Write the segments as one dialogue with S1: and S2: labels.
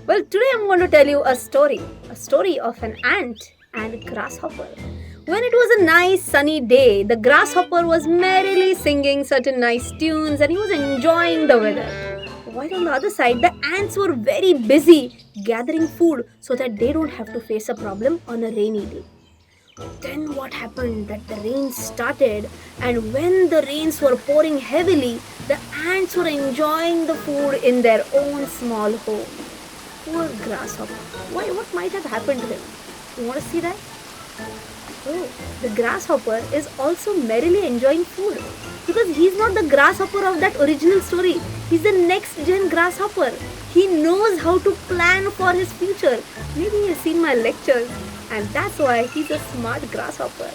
S1: Well, today I'm going to tell you a story of an ant and a grasshopper. When it was a nice sunny day, the grasshopper was merrily singing certain nice tunes and he was enjoying the weather. While on the other side, the ants were very busy gathering food so that they don't have to face a problem on a rainy day. Then what happened that the rain started, and when the rains were pouring heavily, the ants were enjoying the food in their own small home. Poor grasshopper. Why? What might have happened to him? You want to see that? Oh, the grasshopper is also merrily enjoying food because he's not the grasshopper of that original story. He's the next gen grasshopper. He knows how to plan for his future. Maybe he's seen my lectures, and that's why he's a smart grasshopper.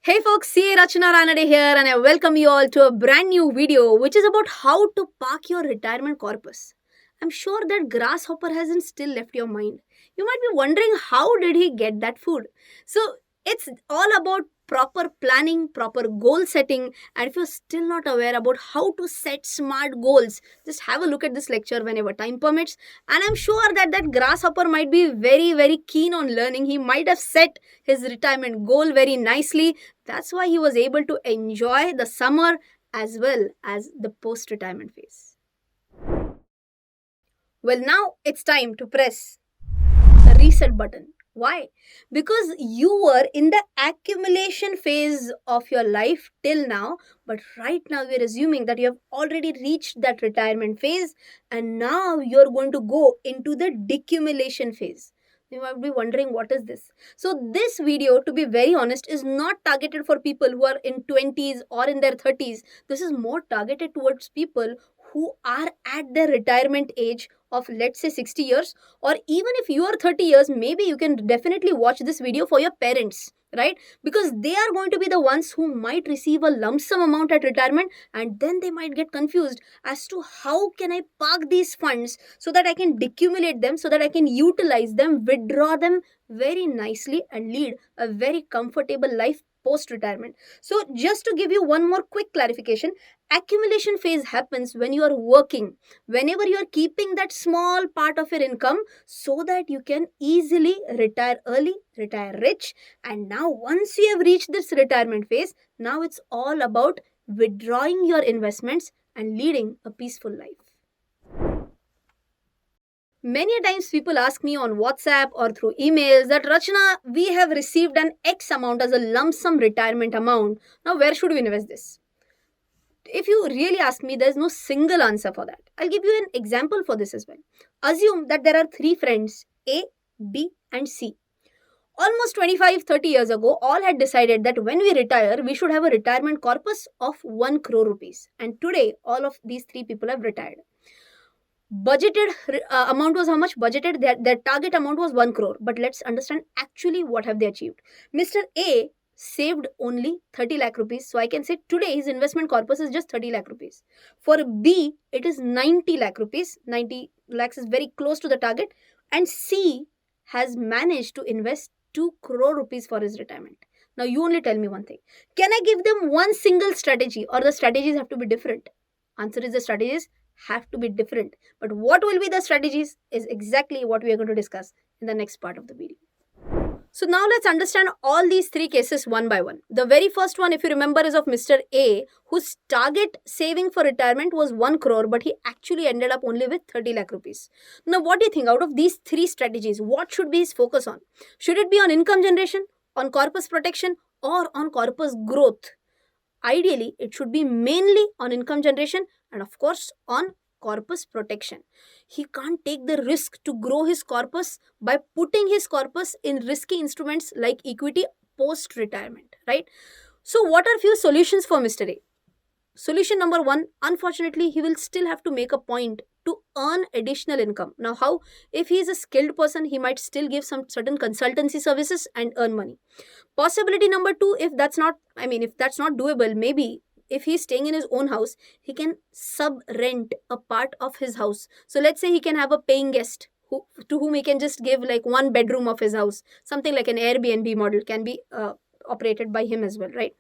S1: Hey folks, see Rachana Ranade here, and I welcome you all to a brand new video which is about how to park your retirement corpus. I'm sure that grasshopper hasn't still left your mind. You might be wondering how did he get that food. So it's all about proper planning, proper goal setting, and if you're still not aware about how to set smart goals, just have a look at this lecture whenever time permits. And I'm sure that that grasshopper might be very keen on learning. He might have set his retirement goal very nicely. That's why he was able to enjoy the summer as well as the post retirement phase. Well, now it's time to press the reset button. Why? Because you were in the accumulation phase of your life till now, but right now we're assuming that you have already reached that retirement phase and now you're going to go into the decumulation phase. You might be wondering what is this. So this video, to be very honest, is not targeted for people who are in 20s or in their 30s. This is more targeted towards people who are at their retirement age of, let's say, 60 years, or even if you are 30 years, maybe you can definitely watch this video for your parents, right? Because they are going to be the ones who might receive a lump sum amount at retirement, and then they might get confused as to how can I park these funds so that I can decumulate them, so that I can utilize them, withdraw them very nicely and lead a very comfortable life post retirement. So just to give you one more quick clarification, accumulation phase happens when you are working, whenever you are keeping that small part of your income so that you can easily retire early, retire rich. And now once you have reached this retirement phase, now it's all about withdrawing your investments and leading a peaceful life. Many times people ask me on WhatsApp or through emails that Rachana, we have received an X amount as a lump sum retirement amount. Now where should we invest this? If you really ask me, there's no single answer for that. I'll give you an example for this as well. Assume that there are three friends, A, B, and C. Almost 25-30 years ago, all had decided that when we retire, we should have a retirement corpus of 1 crore rupees. And today, all of these three people have retired. Budgeted amount was how much? Budgeted, their target amount was 1 crore. But let's understand actually what have they achieved. Mr. A saved only 30 lakh rupees. So I can say today his investment corpus is just 30 lakh rupees. For B, it is 90 lakh rupees. 90 lakhs is very close to the target. And C has managed to invest 2 crore rupees for his retirement. Now you only tell me one thing. Can I give them one single strategy, or the strategies have to be different? Answer is the strategies have to be different. But what will be the strategies is exactly what we are going to discuss in the next part of the video. So now let's understand all these three cases one by one. The very first one, if you remember, is of Mr. A, whose target saving for retirement was 1 crore, but he actually ended up only with 30 lakh rupees. Now, what do you think? Out of these three strategies, what should be his focus on? Should it be on income generation, on corpus protection, or on corpus growth? Ideally, it should be mainly on income generation and of course on corpus protection. He can't take the risk to grow his corpus by putting his corpus in risky instruments like equity post retirement, right? So what are few solutions for Mr. A? Solution number one, unfortunately, he will still have to make a point to earn additional income. Now, how? If he is a skilled person, he might still give some certain consultancy services and earn money. Possibility number two, if that's not doable, maybe if he's staying in his own house, he can sub rent a part of his house. So let's say he can have a paying guest to whom he can just give like one bedroom of his house. Something like an Airbnb model can be operated by him as well, right?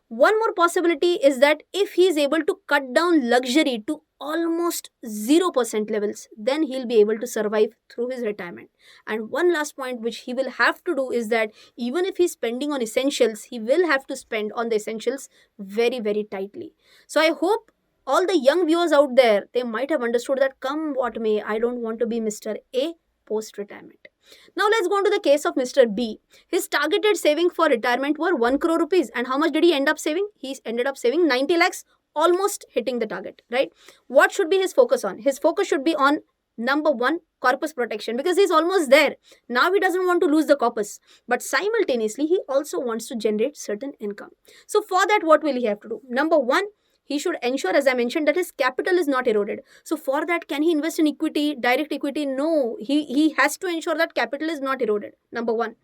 S1: One more possibility is that if he is able to cut down luxury to almost 0% levels, then he'll be able to survive through his retirement. And one last point which he will have to do is that even if he's spending on essentials, he will have to spend on the essentials very, very tightly. So I hope all the young viewers out there, they might have understood that come what may, I don't want to be Mr. A post retirement. Now let's go on to the case of Mr. B. His targeted saving for retirement were 1 crore rupees. And how much did he end up saving? He ended up saving 90 lakhs, almost hitting the target, right? What should be his focus on? His focus should be on number one, corpus protection, because he's almost there. Now he doesn't want to lose the corpus, but simultaneously he also wants to generate certain income. So for that, what will he have to do? Number one, he should ensure, as I mentioned, that his capital is not eroded. So for that, can he invest in equity, direct equity? No, he has to ensure that capital is not eroded. Number one.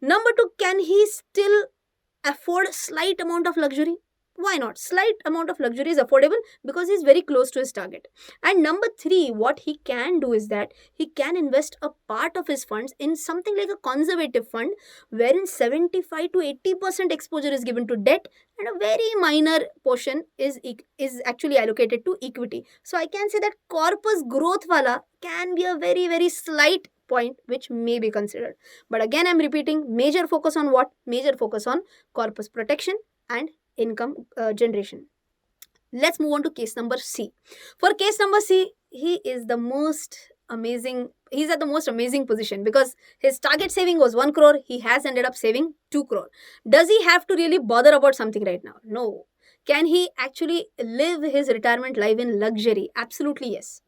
S1: Number two, can he still afford slight amount of luxury? Why not? Slight amount of luxury is affordable because he's very close to his target. And number three, what he can do is that he can invest a part of his funds in something like a conservative fund wherein 75 to 80% exposure is given to debt and a very minor portion is actually allocated to equity. So I can say that corpus growth wala can be a very, very slight point which may be considered. But again, I'm repeating, major focus on what? Major focus on corpus protection and income generation. Let's move on to case number C. For case number C, he is the most amazing. He's at the most amazing position because his target saving was 1 crore. He has ended up saving 2 crore. Does he have to really bother about something right now? No. Can he actually live his retirement life in luxury? Absolutely yes.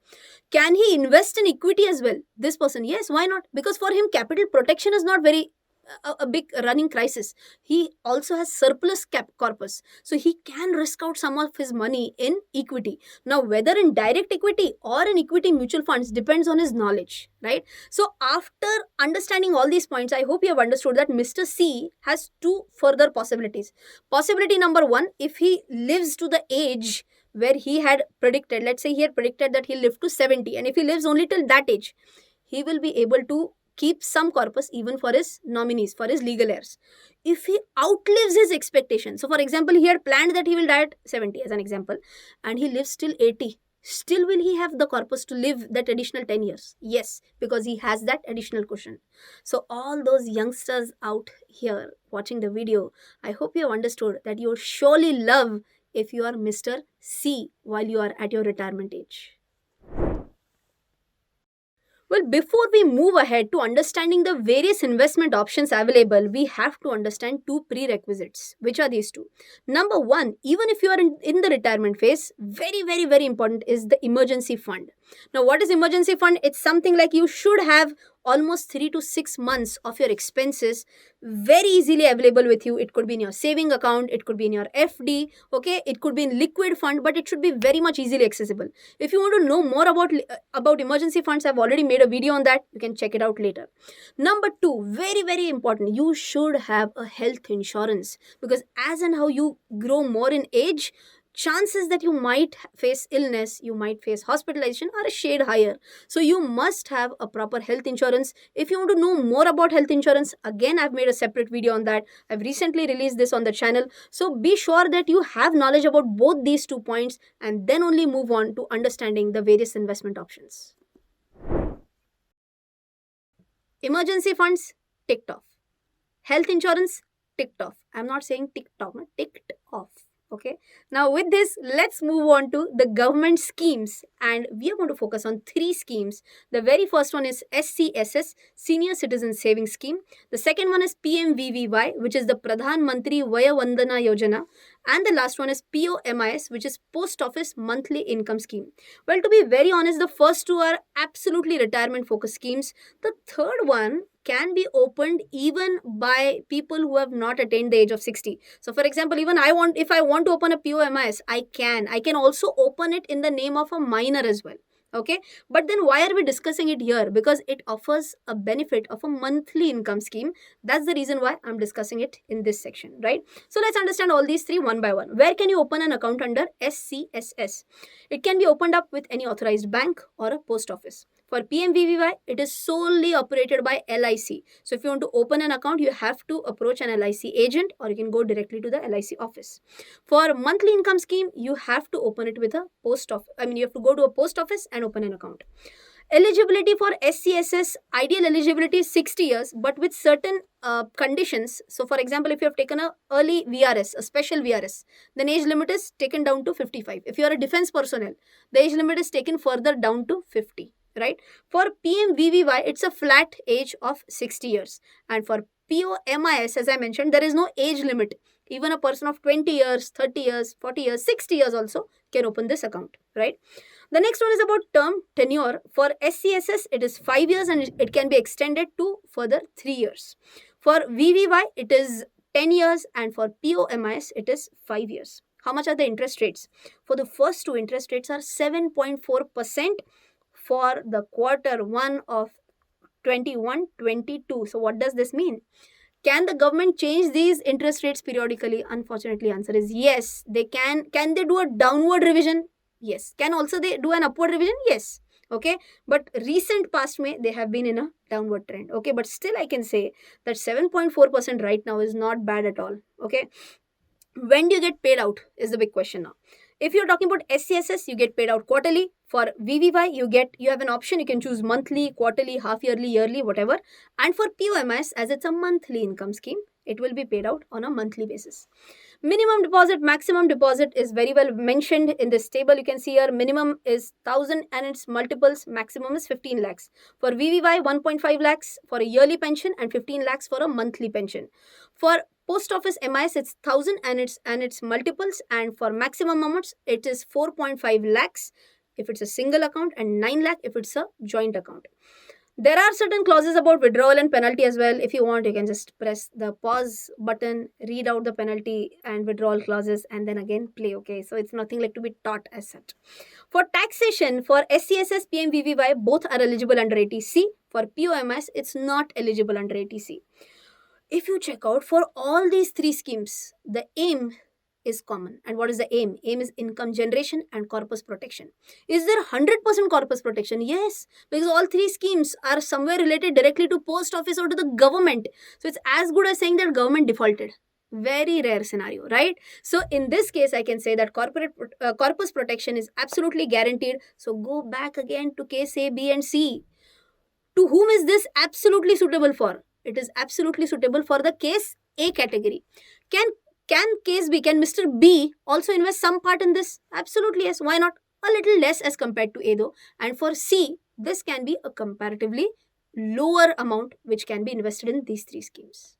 S1: Can he invest in equity as well? This person, yes, why not? Because for him, capital protection is not very a big running crisis. He also has surplus corpus, so he can risk out some of his money in equity. Now whether in direct equity or in equity mutual funds depends on his knowledge, right? So after understanding all these points, I hope you have understood that Mr. C has two further possibilities. Possibility number one, if he lives to the age where he had predicted, let's say he had predicted that he'll live to 70, and if he lives only till that age, he will be able to keep some corpus even for his nominees, for his legal heirs. If he outlives his expectation, so for example, he had planned that he will die at 70 as an example, and he lives till 80, still will he have the corpus to live that additional 10 years? Yes, because he has that additional cushion. So all those youngsters out here watching the video, I hope you have understood that you will surely love if you are Mr. C while you are at your retirement age. Well, before we move ahead to understanding the various investment options available, we have to understand two prerequisites. Which are these two? Number one, even if you are in the retirement phase, very, very, very important is the emergency fund. Now, what is emergency fund? It's something like you should have almost 3 to 6 months of your expenses very easily available with you. It could be in your saving account, it could be in your FD, okay, it could be in liquid fund, but it should be very much easily accessible. If you want to know more about emergency funds, I've already made a video on that. You can check it out later. Number two, very, very important, you should have a health insurance, because as and how you grow more in age, chances that you might face illness, you might face hospitalization are a shade higher. So you must have a proper health insurance. If you want to know more about health insurance, again, I've made a separate video on that. I've recently released this on the channel. So be sure that you have knowledge about both these 2 points and then only move on to understanding the various investment options. Emergency funds, ticked off. Health insurance, ticked off. I'm not saying ticked off, ticked off. Okay, now with this, let's move on to the government schemes, and we are going to focus on 3 schemes. The very first one is SCSS, Senior Citizen Savings Scheme. The second one is PMVVY, which is the Pradhan Mantri Vaya Vandana Yojana. And the last one is POMIS, which is Post Office Monthly Income Scheme. Well, to be very honest, the first 2 are absolutely retirement focused schemes. The third one can be opened even by people who have not attained the age of 60. So for example, even if I want to open a POMIS, I can also open it in the name of a minor as well. Okay, but then why are we discussing it here? Because it offers a benefit of a monthly income scheme. That's the reason why I'm discussing it in this section, right? So let's understand all these 3 one by one. Where can you open an account under SCSS? It can be opened up with any authorized bank or a post office. For PMVVY, it is solely operated by LIC. So if you want to open an account, you have to approach an LIC agent, or you can go directly to the LIC office. For monthly income scheme, you have to open it with a post office. You have to go to a post office and open an account. Eligibility for SCSS, ideal eligibility is 60 years, but with certain conditions. So, for example, if you have taken a early VRS, a special VRS, then age limit is taken down to 55. If you are a defense personnel, the age limit is taken further down to 50. Right? For PMVVY, it's a flat age of 60 years. And for POMIS, as I mentioned, there is no age limit. Even a person of 20 years, 30 years, 40 years, 60 years also can open this account. Right? The next one is about term tenure. For SCSS, it is 5 years and it can be extended to further 3 years. For VVY, it is 10 years, and for POMIS, it is 5 years. How much are the interest rates? For the first two, interest rates are 7.4% for the quarter 1 of 21-22. So what does this mean? Can the government change these interest rates periodically? Unfortunately, answer is yes, they can. Can they do a downward revision? Yes. Can also they do an upward revision? Yes. Okay. But recent past may they have been in a downward trend. Okay. But still I can say that 7.4% right now is not bad at all. Okay. When do you get paid out is the big question now. If you're talking about SCSS, you get paid out quarterly. For VVY, you have an option. You can choose monthly, quarterly, half yearly, yearly, whatever. And for POMS, as it's a monthly income scheme, it will be paid out on a monthly basis. Minimum deposit, maximum deposit is very well mentioned in this table. You can see here minimum is 1,000 and its multiples, maximum is 15 lakhs. For VVY, 1.5 lakhs for a yearly pension and 15 lakhs for a monthly pension. For Post Office MIS, it's 1,000 and its multiples, and for maximum amounts, it is 4.5 lakhs if it's a single account and 9 lakh if it's a joint account. There are certain clauses about withdrawal and penalty as well. If you want, you can just press the pause button, read out the penalty and withdrawal clauses, and then again play. Okay, so it's nothing like to be taught as such. For taxation, for SCSS, PMVVY, both are eligible under 80C. For POMS, it's not eligible under 80C. If you check out for all these three schemes, the aim is common. And what is the aim? Aim is income generation and corpus protection. Is there 100% corpus protection? Yes, because all three schemes are somewhere related directly to post office or to the government. So it's as good as saying that government defaulted. Very rare scenario, right? So in this case, I can say that corpus protection is absolutely guaranteed. So go back again to case A, B and C. To whom is this absolutely suitable for? It is absolutely suitable for the case A category. Can case B, can Mr. B also invest some part in this? Absolutely yes. Why not? A little less as compared to A though. And for C, this can be a comparatively lower amount which can be invested in these three schemes.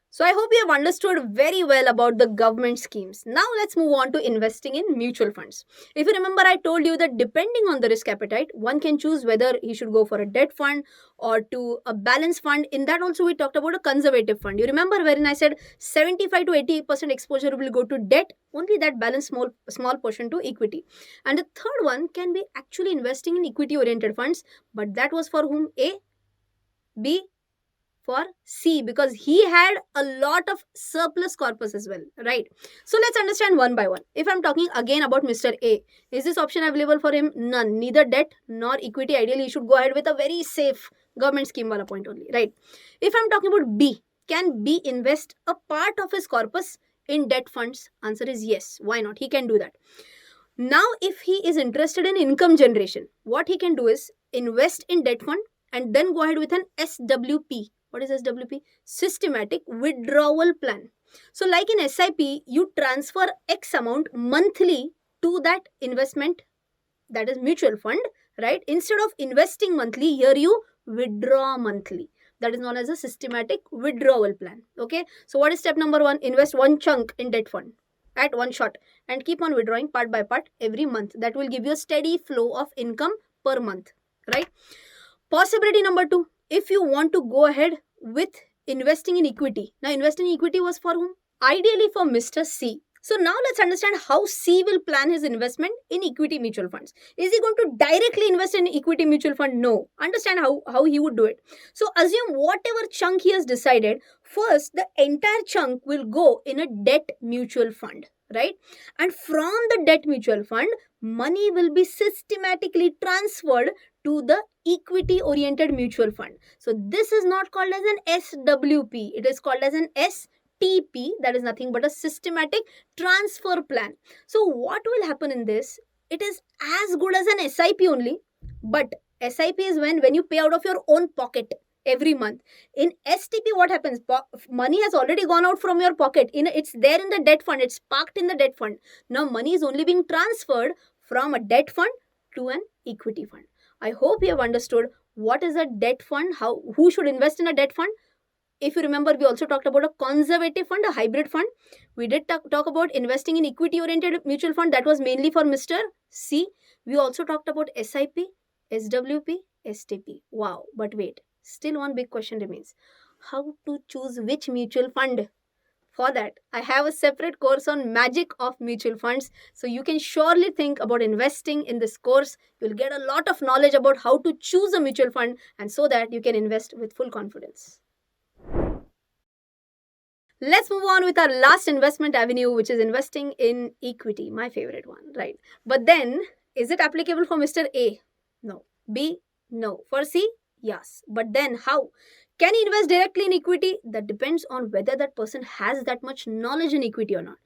S1: So I hope you have understood very well about the government schemes. Now let's move on to investing in mutual funds. If you remember, I told you that depending on the risk appetite, one can choose whether he should go for a debt fund or to a balance fund. In that also we talked about a conservative fund. You remember wherein I said 75 to 80% exposure will go to debt, only that balance small portion to equity. And the third one can be actually investing in equity oriented funds, but that was for whom? A, B, for C, because he had a lot of surplus corpus as well, right? So let's understand one by one. If I'm talking again about Mr. A, is this option available for him? None. Neither debt nor equity. Ideally, he should go ahead with a very safe government scheme wala point only, right? If I'm talking about B, can B invest a part of his corpus in debt funds? Answer is yes. Why not? He can do that. Now, if he is interested in income generation, what he can do is invest in debt fund and then go ahead with an SWP. What is SWP? Systematic withdrawal plan. So like in SIP, you transfer X amount monthly to that investment, that is mutual fund, right? Instead of investing monthly, here you withdraw monthly. That is known as a systematic withdrawal plan. Okay. So what is step number 1? Invest one chunk in debt fund at one shot and keep on withdrawing part by part every month. That will give you a steady flow of income per month, right? Possibility number 2. If you want to go ahead with investing in equity. Now, investing in equity was for whom? Ideally for Mr. C. So now let's understand how C will plan his investment in equity mutual funds. Is he going to directly invest in equity mutual fund? No. Understand how he would do it. So assume whatever chunk he has decided, first the entire chunk will go in a debt mutual fund. right? And from the debt mutual fund, money will be systematically transferred to the equity oriented mutual fund. So this is not called as an SWP, it is called as an STP, that is nothing but a systematic transfer plan. So what will happen in this? It is as good as an SIP only, but SIP is when you pay out of your own pocket every month. In STP, what happens? Money has already gone out from your pocket. It's there in the debt fund. It's parked in the debt fund. Now money is only being transferred from a debt fund to an equity fund. I hope you have understood what is a debt fund, who should invest in a debt fund. If you remember, we also talked about a conservative fund, a hybrid fund. We did talk about investing in equity oriented mutual fund. That was mainly for Mr. C. We also talked about SIP, SWP, STP. Wow, but wait, still one big question remains. How to choose which mutual fund? For that, I have a separate course on magic of mutual funds. So you can surely think about investing in this course. You'll get a lot of knowledge about how to choose a mutual fund, and so that you can invest with full confidence. Let's move on with our last investment avenue, which is investing in equity, my favorite one, right? But then, is it applicable for Mr. A? No. B? No. For C? Yes. But then, how? Can he invest directly in equity? That depends on whether that person has that much knowledge in equity or not.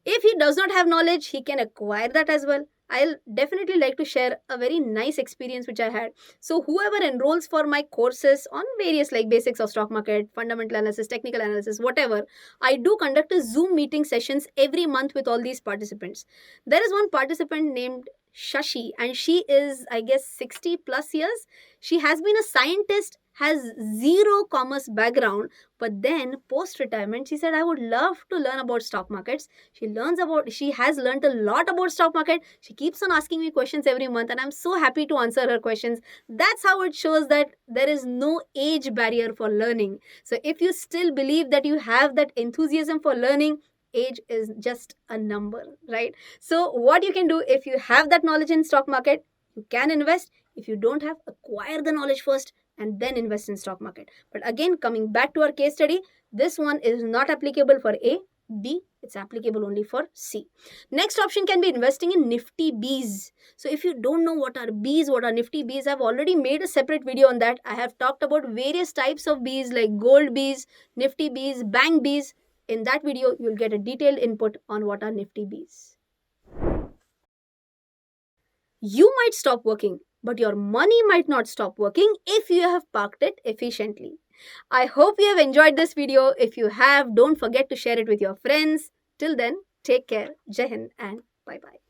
S1: If he does not have knowledge, he can acquire that as well. I'll definitely like to share a very nice experience which I had. So whoever enrolls for my courses on various like basics of stock market, fundamental analysis, technical analysis, whatever, I do conduct a Zoom meeting sessions every month with all these participants. There is one participant named Shashi, and she is, I guess, 60 plus years. She has been a scientist, has zero commerce background, but then post retirement she said, I would love to learn about stock markets. She has learned a lot about stock market. She keeps on asking me questions every month, and I'm so happy to answer her questions. That's how it shows that there is no age barrier for learning. So if you still believe that you have that enthusiasm for learning, age is just a number, right? So what you can do, if you have that knowledge in stock market, you can invest. If you don't have, acquire the knowledge first and then invest in stock market. But again, coming back to our case study, this one is not applicable for A. B, it's applicable only for C. Next option can be investing in Nifty Bs. So if you don't know what are Bs, what are Nifty Bs, I've already made a separate video on that. I have talked about various types of Bs like gold Bs, Nifty Bs, bank Bs. In that video, you'll get a detailed input on what are Nifty Bs. You might stop working, but your money might not stop working if you have parked it efficiently. I hope you have enjoyed this video. If you have, don't forget to share it with your friends. Till then, take care. Jai Hind and bye-bye.